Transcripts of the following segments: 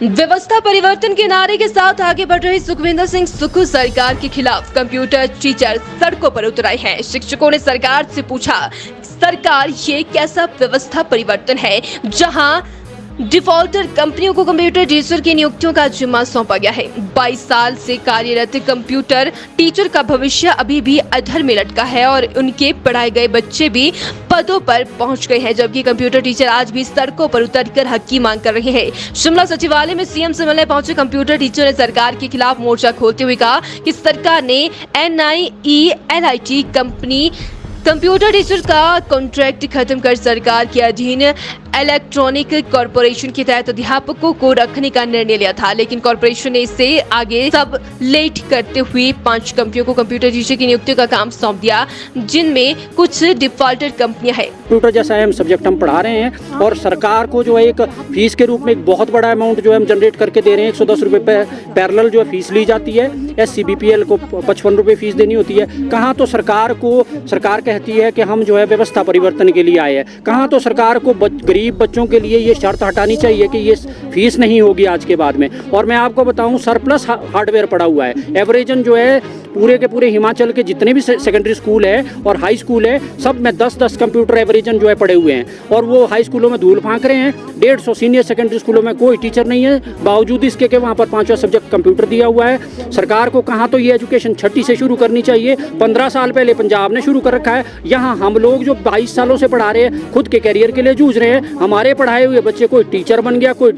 व्यवस्था परिवर्तन के नारे के साथ आगे बढ़ रही सुखविंदर सिंह सुक्खू सरकार के खिलाफ कंप्यूटर टीचर सड़कों पर उतर आए हैं। शिक्षकों ने सरकार से पूछा, सरकार ये कैसा व्यवस्था परिवर्तन है जहां डिफॉल्टर कंपनियों को कंप्यूटर टीचर की नियुक्तियों का जिम्मा सौंपा गया है। 22 साल से कार्यरत कंप्यूटर टीचर का भविष्य अभी भी अधर में लटका है और उनके पढ़ाए गए बच्चे भी पदों पर पहुंच गए हैं, जबकि कंप्यूटर टीचर आज भी सड़कों पर उतरकर हक की मांग कर रहे हैं। शिमला सचिवालय में सीएम से मिलने पहुंचे कंप्यूटर टीचर ने सरकार के खिलाफ मोर्चा खोलते हुए कहा कि सरकार ने NIELIT कंपनी कंप्यूटर टीचर का कॉन्ट्रैक्ट खत्म कर सरकार के अधीन इलेक्ट्रॉनिक कॉर्पोरेशन के तहत अध्यापकों को रखने का निर्णय लिया था, लेकिन कॉर्पोरेशन ने इसे आगे सब लेट करते हुए 5 कंपनियों को कंप्यूटर टीचर की नियुक्ति का काम सौंप दिया, जिनमें कुछ डिफॉल्टर कंपनियां हैं। कंप्यूटर जैसा अहम सब्जेक्ट हम पढ़ा रहे हैं और सरकार को जो है एक फीस के रूप में एक बहुत बड़ा अमाउंट जो है हम जनरेट करके दे रहे हैं। 110 रुपये पैरेलल जो है फीस ली जाती है। SCBPL को 55 रुपये फीस देनी होती है। कहाँ तो सरकार कहती है कि हम जो है व्यवस्था परिवर्तन के लिए आए हैं, कहाँ तो सरकार को गरीब बच्चों के लिए ये शर्त हटानी चाहिए कि ये फीस नहीं होगी आज के बाद में। और मैं आपको बताऊं, सरप्लस हार्डवेयर पड़ा हुआ है। एवरेजन जो है पूरे के पूरे हिमाचल के जितने भी सेकेंडरी स्कूल है और हाई स्कूल है, सब में 10-10 कंप्यूटर एवरेजन जो है पड़े हुए हैं और वो हाई स्कूलों में धूल फांक रहे हैं। 150 सीनियर सेकेंडरी स्कूलों में कोई टीचर नहीं है, बावजूद इसके कि वहाँ पर 5वां सब्जेक्ट कंप्यूटर दिया हुआ है। सरकार को कहाँ तो ये एजुकेशन छठी से शुरू करनी चाहिए। 15 साल पहले पंजाब ने शुरू कर रखा है। यहाँ हम लोग जो 22 सालों से पढ़ा रहे हैं, खुद के करियर के लिए जूझ रहे हैं। हमारे पढ़ाए हुए बच्चे कोई टीचर बन गया, कोई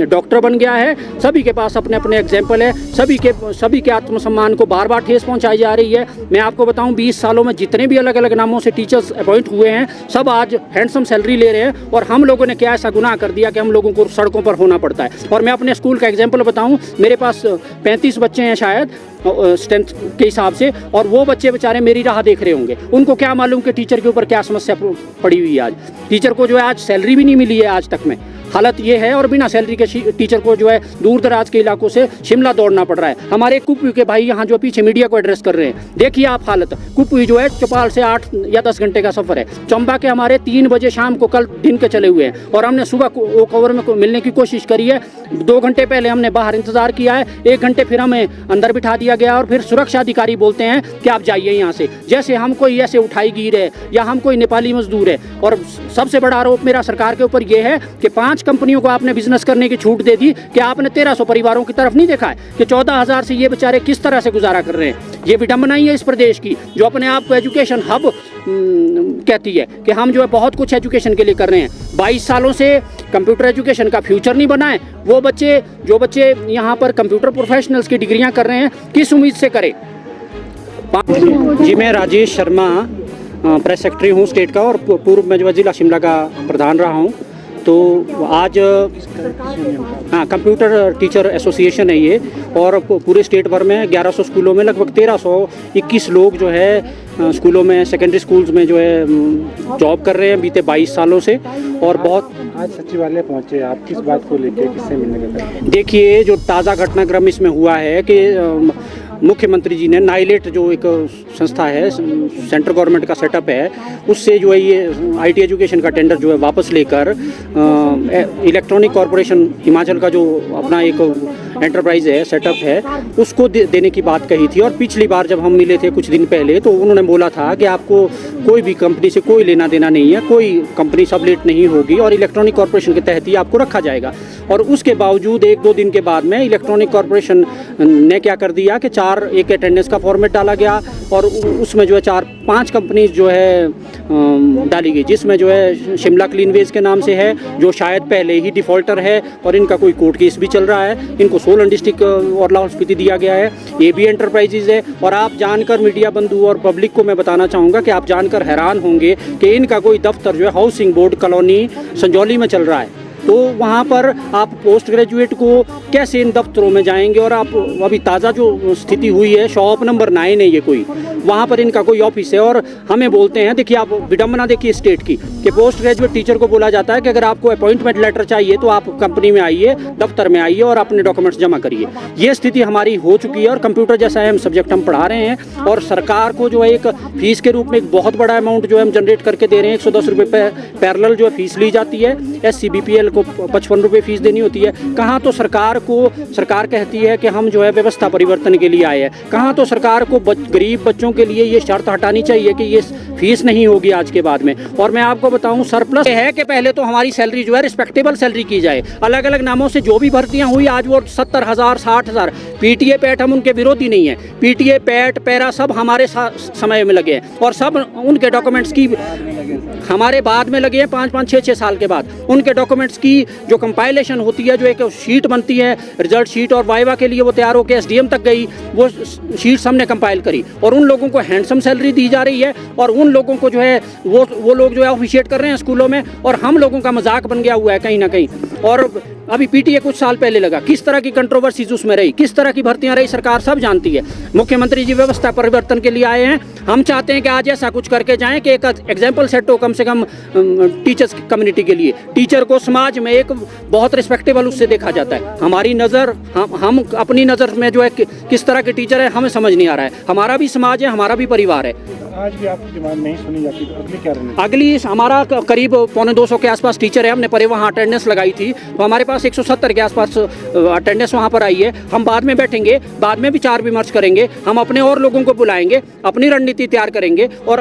डॉक्टर बन गया है। सभी के पास अपने अपने एग्जाम्पल है। सभी के आत्मसम्मान को बार बार ठेस पहुंचाई जा रही है। मैं आपको बताऊं, 20 सालों में जितने भी अलग अलग नामों से टीचर्स अपॉइंट हुए हैं, सब आज हैंडसम सैलरी ले रहे हैं। और हम लोगों ने क्या ऐसा गुनाह कर दिया कि हम लोगों को सड़कों पर होना पड़ता है। और मैं अपने स्कूल का एग्जाम्पल बताऊं, मेरे पास 35 बच्चे हैं शायद स्ट्रेंथ के हिसाब से, और वो बच्चे बेचारे मेरी राह देख रहे होंगे। उनको क्या मालूम कि टीचर के ऊपर क्या समस्या पड़ी हुई है। आज टीचर को जो है आज सैलरी भी नहीं मिली है आज तक में। हालत ये है, और बिना सैलरी के टीचर को जो है दूर दराज के इलाकों से शिमला दौड़ना पड़ रहा है। हमारे कुपवी के भाई यहाँ जो पीछे मीडिया को एड्रेस कर रहे हैं, देखिए आप हालत। कुपवी जो है चौपाल से 8 या 10 घंटे का सफर है। चंबा के हमारे 3 बजे शाम को कल दिन के चले हुए हैं और हमने सुबह वो कवर में मिलने की कोशिश करी है। 2 घंटे पहले हमने बाहर इंतजार किया है, 1 घंटे फिर हमें अंदर बिठा दिया गया और फिर सुरक्षा अधिकारी बोलते हैं कि आप जाइए यहाँ से, जैसे हम कोई ऐसे उठाई गिर है या हम कोई नेपाली मजदूर है। और सबसे बड़ा आरोप मेरा सरकार के ऊपर यह है कि 5 कंपनियों को आपने बिजनेस करने की छूट दे दी कि आपने 1300 परिवारों की तरफ नहीं देखा है कि 14,000 से ये बेचारे किस तरह से गुजारा कर रहे हैं। ये विडंबना ही है इस प्रदेश की, जो अपने आप को एजुकेशन हब कहती है कि हम जो है बहुत कुछ एजुकेशन के लिए कर रहे हैं। 22 सालों से कंप्यूटर एजुकेशन का फ्यूचर नहीं बना है। वो जो बच्चे यहाँ पर कंप्यूटर प्रोफेशनल्स की डिग्रियाँ कर रहे हैं, किस उम्मीद से करें। जी, मैं राजेश शर्मा प्रेस सेक्रेटरी हूँ स्टेट का, और पूर्व में जो जिला शिमला का प्रधान रहा हूँ। तो आज कंप्यूटर टीचर एसोसिएशन है ये, और पूरे स्टेट भर में 1100 स्कूलों में लगभग 1321 लोग जो है स्कूलों में, सेकेंडरी स्कूल्स में जो है जॉब कर रहे हैं बीते 22 सालों से। और बहुत आज सचिवालय पहुंचे, आप किस बात को लेकर, किससे मिलने का? देखिए, जो ताज़ा घटनाक्रम इसमें हुआ है कि मुख्यमंत्री जी ने नाइलेट जो एक संस्था है, सेंट्रल गवर्नमेंट का सेटअप है, उससे जो है ये IT एजुकेशन का टेंडर जो है वापस लेकर इलेक्ट्रॉनिक कॉर्पोरेशन हिमाचल का जो अपना एक एंटरप्राइज है, सेटअप है, उसको देने की बात कही थी। और पिछली बार जब हम मिले थे कुछ दिन पहले, तो उन्होंने बोला था कि आपको कोई भी कंपनी से कोई लेना देना नहीं है, कोई कंपनी सबलेट नहीं होगी और इलेक्ट्रॉनिक कॉर्पोरेशन के तहत ही आपको रखा जाएगा। और उसके बावजूद 1-2 दिन के बाद में इलेक्ट्रॉनिक कॉर्पोरेशन ने क्या कर दिया कि एक अटेंडेंस का फॉर्मेट डाला गया और उसमें जो है 4-5 कंपनीज जो है डाली गई, जिसमें जो है शिमला क्लीनवेज के नाम से है, जो शायद पहले ही डिफॉल्टर है और इनका कोई कोर्ट केस भी चल रहा है। इनको सोलन डिस्ट्रिक्ट और लाहौल स्पीति दिया गया है। AB एंटरप्राइजेज है। और आप जानकर, मीडिया बंधु और पब्लिक को मैं बताना चाहूँगा कि आप जानकर हैरान होंगे कि इनका कोई दफ्तर जो है हाउसिंग बोर्ड कॉलोनी संजौली में चल रहा है। तो वहाँ पर आप पोस्ट ग्रेजुएट को कैसे इन दफ्तरों में जाएंगे। और आप अभी ताज़ा जो स्थिति हुई है, शॉप नंबर 9 है ये कोई, वहाँ पर इनका कोई ऑफिस है। और हमें बोलते हैं, देखिए आप विडंबना देखिए स्टेट की, कि पोस्ट ग्रेजुएट टीचर को बोला जाता है कि अगर आपको अपॉइंटमेंट लेटर चाहिए तो आप कंपनी में आइए, दफ्तर में आइए और अपने डॉक्यूमेंट्स जमा करिए। ये स्थिति हमारी हो चुकी है। और कंप्यूटर जैसा अहम सब्जेक्ट हम पढ़ा रहे हैं और सरकार को जो है एक फीस के रूप में एक बहुत बड़ा अमाउंट जो है हम जनरेट करके दे रहे हैं। 110 रुपये पैरेलल जो है फीस ली जाती है। SCBPL को 55 रुपये फीस देनी होती है। कहाँ तो सरकार कहती है कि हम जो है व्यवस्था परिवर्तन के लिए आए हैं, कहाँ तो सरकार को गरीब बच्चों के लिए ये शर्त हटानी चाहिए कि ये फीस नहीं होगी आज के बाद में। और मैं आपको बताऊं सरप्लस है कि पहले तो हमारी सैलरी जो है रिस्पेक्टेबल सैलरी की जाए। अलग अलग नामों से जो भी भर्तियां हुई आज वो 70,000 60,000। पीटीए पैट हम उनके विरोधी नहीं है, पीटीए पैट पैरा सब हमारे समय में लगे हैं और सब उनके डॉक्यूमेंट्स की हमारे बाद में लगे हैं 5-5 6-6 साल के बाद। उनके डॉक्यूमेंट्स की जो कंपाइलेशन होती है, जो एक शीट बनती है रिजल्ट शीट और वाइवा के लिए वो तैयार होकर एसडीएम तक गई, वो शीट्स हमने कंपाइल करी और उन लोगों को हैंडसम सैलरी दी जा रही है और उन लोगों को जो है वो लोग जो है ऑफिशिएट कर रहे हैं स्कूलों में और हम लोगों का मजाक बन गया हुआ है कहीं ना कहीं। और अभी पीटीए कुछ साल पहले लगा, किस तरह की कंट्रोवर्सीज उसमें रही, किस तरह की भर्तियां रही, सरकार सब जानती है। मुख्यमंत्री जी व्यवस्था परिवर्तन के लिए आए हैं, हम चाहते हैं कि आज ऐसा कुछ करके जाएं कि एक एग्जाम्पल सेट हो कम से कम टीचर्स कम्युनिटी के लिए। टीचर को समाज में एक बहुत रिस्पेक्टेबल उससे देखा जाता है। हमारी नज़र हम अपनी नज़र में जो है किस तरह के टीचर है हमें समझ नहीं आ रहा है। हमारा भी समाज है, हमारा भी परिवार है। आज भी आपकी डिमांड नहीं सुनी जाती तो अगली क्या रणनीति? अगली हमारा करीब 250 के आसपास टीचर है, हमने परे वहाँ अटेंडेंस लगाई थी तो हमारे पास 170 के आसपास अटेंडेंस वहाँ पर आई है। हम बाद में बैठेंगे, बाद में विचार विमर्श करेंगे, हम अपने और लोगों को बुलाएंगे, अपनी रणनीति तैयार करेंगे और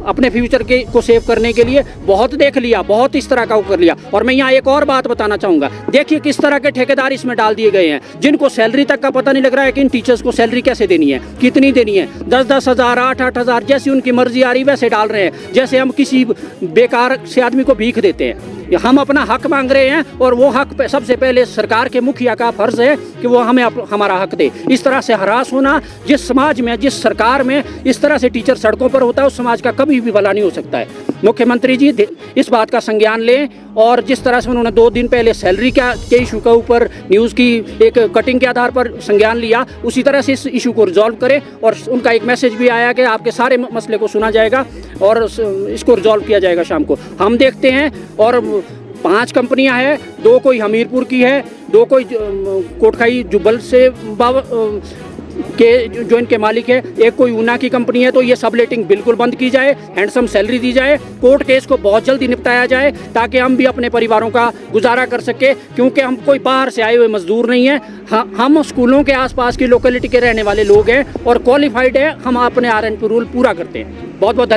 अपने फ्यूचर को सेव करने के लिए बहुत देख लिया, बहुत इस तरह का कर लिया। और मैं यहाँ एक और बात बताना चाहूँगा, देखिए किस तरह के ठेकेदार इसमें डाल दिए गए हैं जिनको सैलरी तक का पता नहीं लग रहा है कि इन टीचर्स को सैलरी कैसे देनी है, कितनी देनी है। 10-10 हज़ार 8-8 हज़ार जैसी उनकी मर्जी आ रही वैसे डाल रहे हैं, जैसे हम किसी बेकार से आदमी को भीख देते हैं। हम अपना हक मांग रहे हैं और वो हक सबसे पहले सरकार के मुखिया का फर्ज है कि वो हमें हमारा हक दे। इस तरह से हरास होना, जिस समाज में जिस सरकार में इस तरह से टीचर सड़कों पर होता है उस समाज का कभी भी भला नहीं हो सकता है। मुख्यमंत्री जी इस बात का संज्ञान लें और जिस तरह से उन्होंने 2 दिन पहले सैलरी के इशू के ऊपर न्यूज़ की एक कटिंग के आधार पर संज्ञान लिया, उसी तरह से इस इशू को रिजॉल्व करें। और उनका एक मैसेज भी आया कि आपके सारे मसले को सुना जाएगा और इसको रिजॉल्व किया जाएगा शाम को। हम देखते हैं और 5 कंपनियां हैं, 2 कोई हमीरपुर की है, 2 कोई कोटखाई जुब्बल से के जो इनके मालिक है, एक कोई ऊना की कंपनी है। तो ये सबलेटिंग बिल्कुल बंद की जाए, हैंडसम सैलरी दी जाए, कोर्ट केस को बहुत जल्दी निपटाया जाए ताकि हम भी अपने परिवारों का गुजारा कर सके, क्योंकि हम कोई बाहर से आए हुए मजदूर नहीं हैं। हम स्कूलों के आसपास की लोकेलिटी के रहने वाले लोग हैं और क्वालिफाइड है, हम अपने RNP रूल पूरा करते हैं। बहुत बहुत धन्यवाद।